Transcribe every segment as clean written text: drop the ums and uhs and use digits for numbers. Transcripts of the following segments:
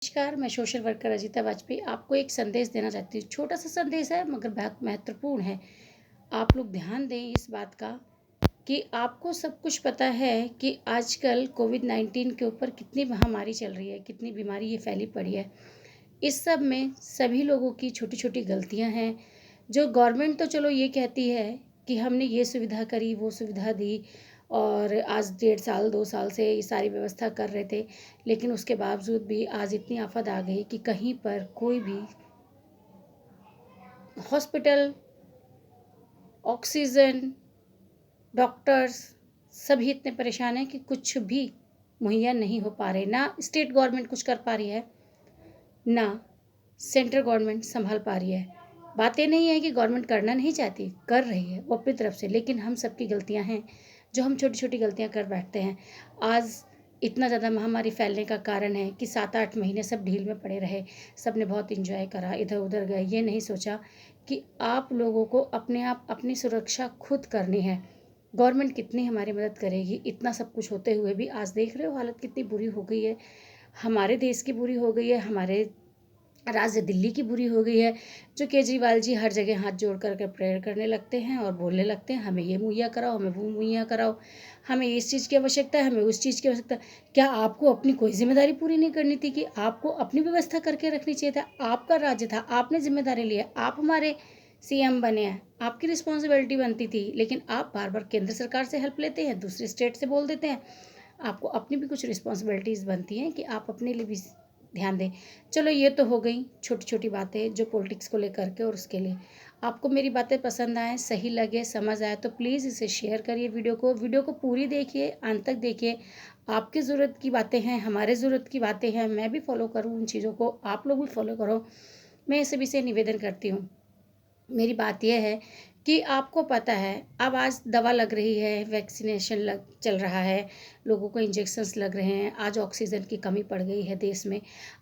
नमस्कार, मैं social worker Ajita Vajpayee आपको एक संदेश देना चाहती हूँ। छोटा सा संदेश है मगर बहुत महत्वपूर्ण है। आप लोग ध्यान दें इस बात का कि आपको सब कुछ पता है कि आजकल कोविड-19 के ऊपर कितनी महामारी चल रही है, कितनी बीमारी ये फैली पड़ी है। इस सब में सभी लोगों की छोटी-छोटी गलतियाँ हैं। जो गवर्नमेंट तो चलो ये कहती है कि हमने ये सुविधा करी, वो सुविधा दी और आज 1.5 साल 2 साल से ये सारी व्यवस्था कर रहे थे। लेकिन उसके बावजूद भी आज इतनी आफ़त आ गई कि कहीं पर कोई भी हॉस्पिटल, ऑक्सीजन, डॉक्टर्स सभी इतने परेशान हैं कि कुछ भी मुहैया नहीं हो पा रहे। ना स्टेट गवर्नमेंट कुछ कर पा रही है, ना सेंट्रल गवर्नमेंट सँभाल पा रही है। बात ये नहीं है कि गवर्नमेंट करना नहीं चाहती, कर रही है वो अपनी तरफ से, लेकिन हम सबकी गलतियाँ हैं, जो हम छोटी-छोटी गलतियाँ कर बैठते हैं। आज इतना ज़्यादा महामारी फैलने का कारण है कि 7-8 महीने सब ढील में पड़े रहे। सबने बहुत एन्जॉय करा, इधर-उधर गए, ये नहीं सोचा कि आप लोगों को अपने आप अपनी सुरक्षा खुद करनी है। गवर्नमेंट कितनी हमारी मदद करेगी, इतना सब कुछ होते हुए भी आज देख रहे हो हालत कितनी बुरी हो गई है। हमारे देश की बुरी हो गई है, हमारे राज्य दिल्ली की बुरी हो गई है। जो केजरीवाल जी हर जगह हाथ जोड़ कर के प्रेयर करने लगते हैं और बोलने लगते हैं, हमें ये मुहैया कराओ, हमें वो मुहैया कराओ, हमें इस चीज़ की आवश्यकता है, हमें उस चीज़ की आवश्यकता है। क्या आपको अपनी कोई ज़िम्मेदारी पूरी नहीं करनी थी कि आपको अपनी व्यवस्था करके रखनी चाहिए था? आपका राज्य था, आपने ज़िम्मेदारी ली है, आप हमारे सीएम बने हैं, आपकी रिस्पॉन्सिबिलिटी बनती थी। लेकिन आप बार-बार केंद्र सरकार से हेल्प लेते हैं, दूसरे स्टेट से बोल देते हैं। आपको अपनी भी कुछ रिस्पॉन्सिबिलिटीज़ बनती हैं कि आप अपने लिए भी ध्यान दें। चलो ये तो हो गई छोटी-छोटी बातें जो पॉलिटिक्स को लेकर के और उसके लिए। आपको मेरी बातें पसंद आएँ, सही लगे, समझ आए तो प्लीज़ इसे शेयर करिए वीडियो को पूरी देखिए, अंत तक देखिए। आपकी ज़रूरत की बातें हैं, हमारे ज़रूरत की बातें हैं, मैं भी फ़ॉलो करूँ उन चीज़ों को, आप लोग भी फ़ॉलो करो। मैं सभी से निवेदन करती हूँ। मेरी बात ये है कि आपको पता है अब आज दवा लग रही है, वैक्सीनेशन लग चल रहा है, लोगों को इंजेक्शंस लग रहे हैं, आज ऑक्सीजन की कमी पड़ गई है देश में।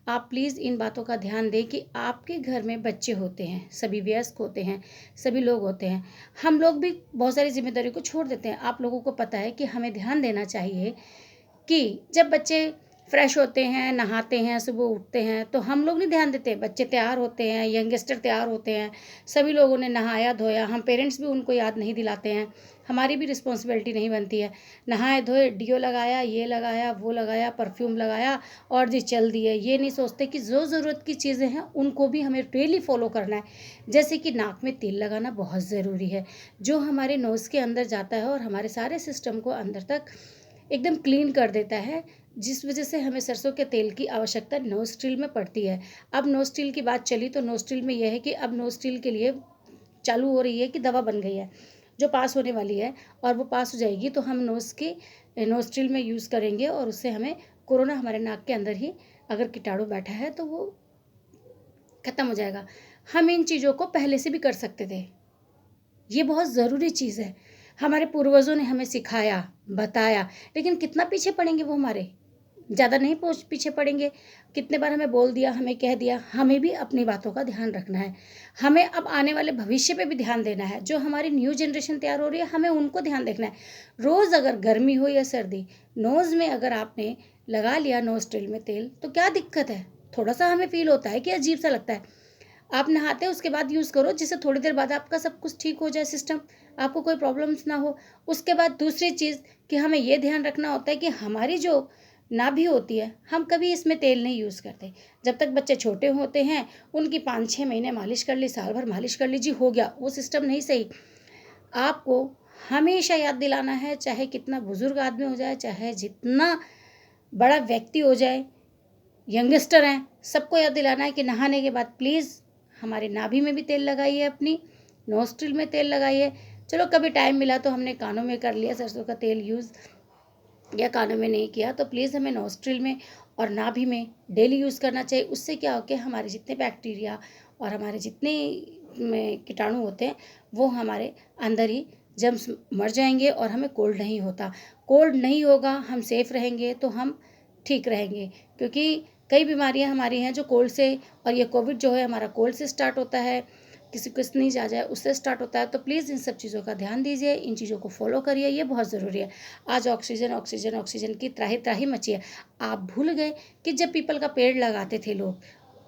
आप प्लीज़ इन बातों का ध्यान दें कि आपके घर में बच्चे होते हैं, सभी वयस्क होते हैं, सभी लोग होते हैं। हम लोग भी बहुत सारी ज़िम्मेदारी को छोड़ देते हैं। आप लोगों को पता है कि हमें ध्यान देना चाहिए कि जब बच्चे फ्रेश होते हैं, नहाते हैं, सुबह उठते हैं, तो हम लोग नहीं ध्यान देते। बच्चे तैयार होते हैं, यंगस्टर तैयार होते हैं, सभी लोगों ने नहाया-धोया, हम पेरेंट्स भी उनको याद नहीं दिलाते हैं। हमारी भी रिस्पॉन्सिबिलिटी नहीं बनती है। नहाए-धोए, डियो लगाया, ये लगाया, वो लगाया, परफ्यूम लगाया और जी चल दिए। ये नहीं सोचते कि जो ज़रूरत की चीज़ें हैं, उनको भी हमें डेली फ़ॉलो करना है। जैसे कि नाक में तेल लगाना बहुत ज़रूरी है, जो हमारे नोज़ के अंदर जाता है और हमारे सारे सिस्टम को अंदर तक एकदम क्लीन कर देता है, जिस वजह से हमें सरसों के तेल की आवश्यकता नोस्ट्रिल में पड़ती है। अब नोस्ट्रिल की बात चली तो नोस्ट्रिल में यह है कि अब नोस्ट्रिल के लिए चालू हो रही है कि दवा बन गई है, जो पास होने वाली है और वो पास हो जाएगी तो हम नोस्ट्रिल में यूज़ करेंगे और उससे हमें कोरोना हमारे नाक के अंदर ही अगर कीटाणु बैठा है तो वो खत्म हो जाएगा। हम इन चीज़ों को पहले से भी कर सकते थे। ये बहुत ज़रूरी चीज़ है। हमारे पूर्वजों ने हमें सिखाया, बताया, लेकिन कितना पीछे पड़ेंगे वो हमारे? ज़्यादा नहीं पीछे पड़ेंगे। कितने बार हमें बोल दिया, हमें कह दिया, हमें भी अपनी बातों का ध्यान रखना है। हमें अब आने वाले भविष्य पे भी ध्यान देना है। जो हमारी न्यू जनरेशन तैयार हो रही है, हमें उनको ध्यान देखना है। रोज़ अगर गर्मी हो या सर्दी, नोज़ में अगर आपने लगा लिया नोस्ट्रिल में तेल, तो क्या दिक्कत है? थोड़ा-सा हमें फ़ील होता है कि अजीब-सा लगता है। आप नहाते हैं उसके बाद यूज़ करो जिससे थोड़ी देर बाद आपका सब कुछ ठीक हो जाए सिस्टम, आपको कोई प्रॉब्लम्स ना हो। उसके बाद दूसरी चीज़ कि हमें ये ध्यान रखना होता है कि हमारी जो नाभि होती है, हम कभी इसमें तेल नहीं यूज़ करते। जब तक बच्चे छोटे होते हैं, उनकी 5-6 महीने मालिश कर ली, साल भर मालिश कर लीजिए, हो गया, वो सिस्टम नहीं सही। आपको हमेशा याद दिलाना है, चाहे कितना बुज़ुर्ग आदमी हो जाए, चाहे जितना बड़ा व्यक्ति हो जाए, यंगस्टर हैं, सबको याद दिलाना है कि नहाने के बाद प्लीज़ हमारे नाभि में भी तेल लगाइए अपनी, नोस्ट्रिल में तेल लगाइए। चलो कभी टाइम मिला तो हमने कानों में कर लिया सरसों का तेल यूज़ या कानों में नहीं किया तो प्लीज़ हमें नोस्ट्रिल में और नाभि में डेली यूज़ करना चाहिए। उससे क्या हो कि हमारे जितने बैक्टीरिया और हमारे जितने में कीटाणु होते हैं वो हमारे अंदर ही जम्स मर जाएँगे और हमें कोल्ड नहीं होता। कोल्ड नहीं होगा, हम सेफ़ रहेंगे तो हम ठीक रहेंगे क्योंकि कई बीमारियाँ हमारी हैं जो कोल्ड से और ये कोविड जो है हमारा कोल्ड से स्टार्ट होता है। किसी को स्नीज आ जाए उससे स्टार्ट होता है। तो प्लीज़ इन सब चीज़ों का ध्यान दीजिए, इन चीज़ों को फॉलो करिए, ये बहुत ज़रूरी है। आज ऑक्सीजन ऑक्सीजन ऑक्सीजन की त्राही त्राही मची है। आप भूल गए कि जब पीपल का पेड़ लगाते थे लोग,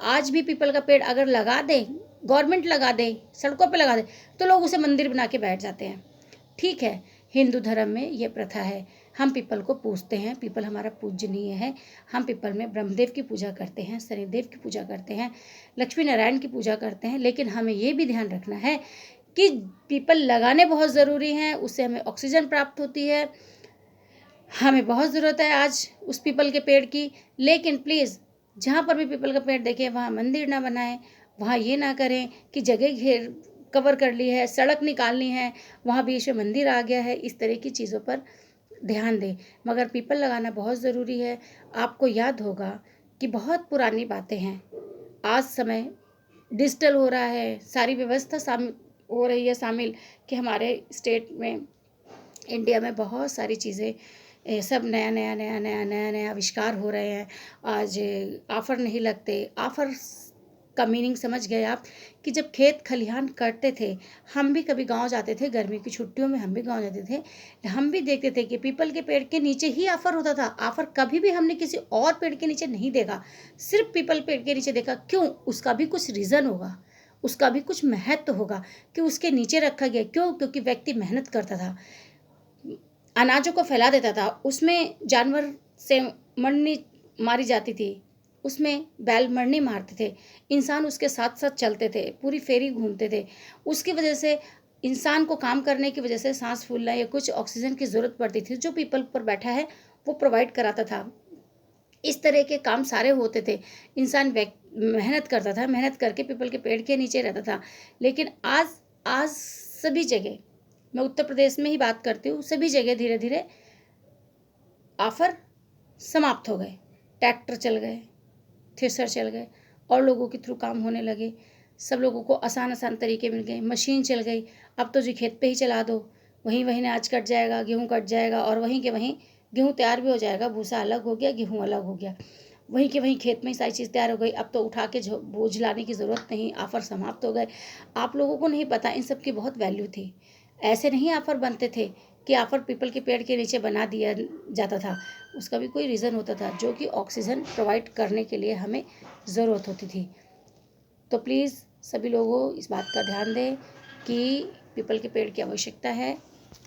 आज भी पीपल का पेड़ अगर लगा दे, गवर्नमेंट लगा दे, सड़कों पे लगा दे, तो लोग उसे मंदिर बना के बैठ जाते हैं। ठीक है, हिंदू धर्म में ये प्रथा है, हम पीपल को पूजते हैं, पीपल हमारा पूजनीय है। हम पीपल में ब्रह्मदेव की पूजा करते हैं, शनिदेव की पूजा करते हैं, लक्ष्मी नारायण की पूजा करते हैं। लेकिन हमें ये भी ध्यान रखना है कि पीपल लगाने बहुत ज़रूरी हैं, उससे हमें ऑक्सीजन प्राप्त होती है, हमें बहुत ज़रूरत है आज उस पीपल के पेड़ की। लेकिन प्लीज़ जहाँ पर भी पीपल का पेड़ देखें वहाँ मंदिर ना बनाएं, वहाँ ये ना करें कि जगह घेर कवर कर ली है, सड़क निकालनी है, वहाँ बीच में मंदिर आ गया है, इस तरह की चीज़ों पर ध्यान दें। मगर पीपल लगाना बहुत ज़रूरी है। आपको याद होगा कि बहुत पुरानी बातें हैं, आज समय डिजिटल हो रहा है, सारी व्यवस्था शामिल हो रही है शामिल, कि हमारे स्टेट में, इंडिया में बहुत सारी चीज़ें सब नया नया नया नया नया नया आविष्कार हो रहे हैं। आज ऑफ़र नहीं लगते। ऑफ़र का मीनिंग समझ गए आप, कि जब खेत खलिहान करते थे, हम भी कभी गांव जाते थे, गर्मी की छुट्टियों में हम भी गांव जाते थे, हम भी देखते थे कि पीपल के पेड़ के नीचे ही ऑफ़र होता था। ऑफ़र कभी भी हमने किसी और पेड़ के नीचे नहीं देखा, सिर्फ पीपल पेड़ के नीचे देखा। क्यों? उसका भी कुछ रीज़न होगा, उसका भी कुछ महत्व होगा कि उसके नीचे रखा गया। क्यों? क्योंकि व्यक्ति मेहनत करता था, अनाजों को फैला देता था, उसमें जानवर से मरनी मारी जाती थी, उसमें बैल मरनी मारते थे, इंसान उसके साथ साथ चलते थे, पूरी फेरी घूमते थे। उसकी वजह से इंसान को काम करने की वजह से सांस फूलना या कुछ ऑक्सीजन की ज़रूरत पड़ती थी, जो पीपल पर बैठा है वो प्रोवाइड कराता था। इस तरह के काम सारे होते थे, इंसान मेहनत करता था, मेहनत करके पीपल के पेड़ के नीचे रहता था। लेकिन आज आज सभी जगह, मैं उत्तर प्रदेश में ही बात करती हूँ, सभी जगह धीरे धीरे ऑफ़र समाप्त हो गए। ट्रैक्टर चल गए, थ्रेसर चल गए और लोगों के थ्रू काम होने लगे। सब लोगों को आसान आसान तरीके मिल गए, मशीन चल गई। अब तो जी खेत पे ही चला दो, वहीं वहीं अनाज कट जाएगा, गेहूँ कट जाएगा और वहीं के वहीं गेहूँ तैयार भी हो जाएगा, भूसा अलग हो गया, गेहूँ अलग हो गया, वहीं के वहीं खेत में ही सारी चीज़ तैयार हो गई। अब तो उठा के बोझ लाने की ज़रूरत नहीं, ऑफ़र समाप्त हो गए। आप लोगों को नहीं पता इन सब की बहुत वैल्यू थी। ऐसे नहीं ऑफ़र बनते थे कि ऑफ़र पीपल के पेड़ के नीचे बना दिया जाता था, उसका भी कोई रीज़न होता था, जो कि ऑक्सीजन प्रोवाइड करने के लिए हमें ज़रूरत होती थी। तो प्लीज़ सभी लोगों इस बात का ध्यान दें कि पीपल के पेड़ की आवश्यकता है।